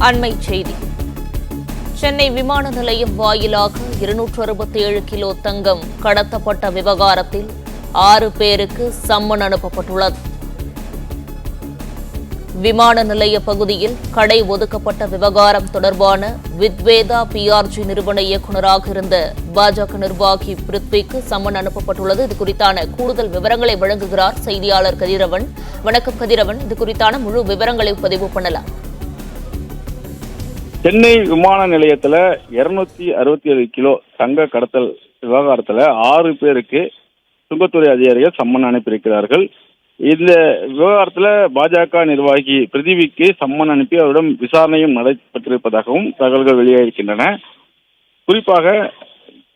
அண்மைச் செய்தி. சென்னை விமான நிலையம் வாயிலாக 267 கிலோ தங்கம் கடத்தப்பட்ட விவகாரத்தில் 6 பேருக்கு சம்மன் அனுப்பப்பட்டுள்ளது. விமான நிலைய பகுதியில் கடை ஒதுக்கப்பட்ட விவகாரம் தொடர்பான வித்வேதா பிஆர்ஜி நிறுவன இயக்குநராக இருந்த பாஜக நிர்வாகி பிருத்விக்கு சம்மன் அனுப்பப்பட்டுள்ளது. இது குறித்தான கூடுதல் விவரங்களை வழங்குகிறார் செய்தியாளர் கதிரவன். வணக்கம் கதிரவன், இது குறித்தான முழு விவரங்களை பதிவு பண்ணலாம். சென்னை விமான நிலையத்துல 267 கிலோ தங்க கடத்தல் விவகாரத்துல 6 பேருக்கு சுங்கத்துறை அதிகாரிகள் சம்மன் அனுப்பியிருக்கிறார்கள். இந்த விவகாரத்துல பாஜக நிர்வாகி பிருத்திவிக்கு சம்மன் அனுப்பி அவரிடம் விசாரணையும் நடைபெற்றிருப்பதாகவும் தகவல்கள் வெளியாகிருக்கின்றன. குறிப்பாக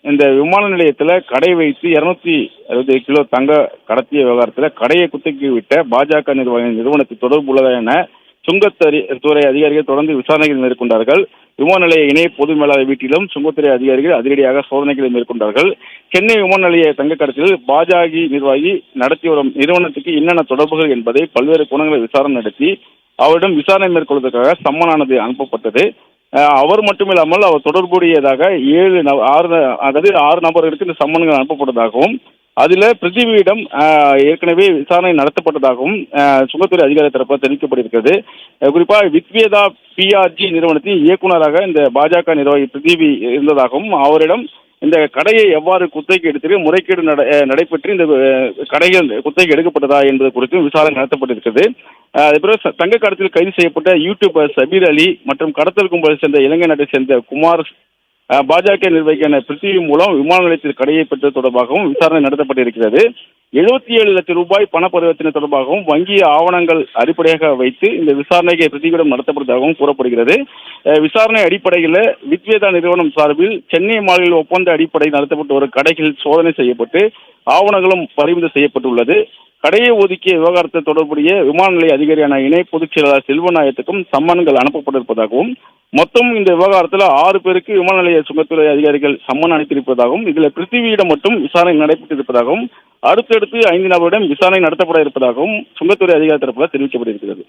இந்த விமான நிலையத்துல கடை வைத்து 267 கிலோ தங்க கடத்திய விவகாரத்துல கடையை குத்தகை விட்ட பாஜக நிறுவனத்தில் தொடர்பு உள்ளதா என சுங்கத்துறை அதிகாரிகள் தொடர்ந்து விசாரணைகள் மேற்கொண்டார்கள். விமான நிலைய இணை பொது மேலாளர் வீட்டிலும் சுங்கத்துறை அதிகாரிகள் அதிரடியாக சோதனைகளை மேற்கொண்டார்கள். சென்னை விமான நிலைய தங்க கடத்தலில் பாஜக நிர்வாகி நடத்தி வரும் நிறுவனத்துக்கு என்னென்ன தொடர்புகள் என்பதை பல்வேறு கோணங்களை விசாரணை நடத்தி அவரிடம் விசாரணை மேற்கொள்வதற்காக சம்மனானது அனுப்பப்பட்டது. அவர் மட்டுமில்லாமல் அவர் தொடர்புடையதாக 6 நபர்களுக்கு இந்த சம்மன்கள் அனுப்பப்பட்டதாகவும் அதில் பிருத்திவியிடம் ஏற்கனவே விசாரணை நடத்தப்பட்டதாகவும் சுங்கத்துறை அதிகாரி தரப்பால் தெரிவிக்கப்பட்டிருக்கிறது. குறிப்பாக வித்வேதா பிஆர்ஜி நிறுவனத்தின் இயக்குநராக இந்த பாஜக நிர்வாகி பிருத்திவி இருந்ததாகவும் அவரிடம் இந்த கடையை எவ்வாறு குத்தகைக்கு எடுத்து முறைகேடு நடைபெற்று இந்த கடைகள் குத்தகைக்கு எடுக்கப்பட்டதா என்பது குறித்தும் விசாரணை நடத்தப்பட்டிருக்கிறது. அதேபோல தங்க கடத்தலில் கைது செய்யப்பட்ட யூடியூபர் சபீர் அலி மற்றும் கடத்தல் கும்பலை சேர்ந்த இலங்கை நாட்டை சேர்ந்த குமார் பாஜக நிர்வாகியான பிருத்திவி மூலம் விமான நிலையத்தில் கடையை பெற்றது தொடர்பாகவும் விசாரணை நடத்தப்பட்டிருக்கிறது. 77 லட்சம் ரூபாய் பண பரிவர்த்தனை தொடர்பாகவும் வங்கி ஆவணங்கள் அடிப்படையாக வைத்து இந்த விசாரணைக்கு பிருத்திவியிடம் நடத்தப்பட்டதாகவும் கூறப்படுகிறது. விசாரணை அடிப்படையில் வித்வேதா நிறுவனம் சார்பில் சென்னை மாநில ஒப்பந்த அடிப்படையில் நடத்தப்பட்ட ஒரு கடைகள் சோதனை செய்யப்பட்டு ஆவணங்களும் பறிமுதல் செய்யப்பட்டுள்ளது. கடையை ஒதுக்கிய விவகாரத்தை தொடர்புடைய விமான நிலைய அதிகாரியான இணை பொதுச் செயலாளர் செல்வநாயகத்துக்கும் சம்மன்கள் அனுப்பப்பட்டிருப்பதாகவும் மொத்தம் இந்த விவகாரத்தில் 6 பேருக்கு விமான நிலைய சுங்கத்துறை அதிகாரிகள் சம்மன் அனுப்பியிருப்பதாகவும் இதில் பிருத்திவியிடம் மட்டும் விசாரணை நடைபெற்றிருப்பதாகவும் அடுத்தடுத்து 5 நபரிடம் விசாரணை நடத்தப்பட இருப்பதாகவும் சுங்கத்துறை அதிகாரி தரப்பில் தெரிவிக்கப்பட்டிருக்கிறது.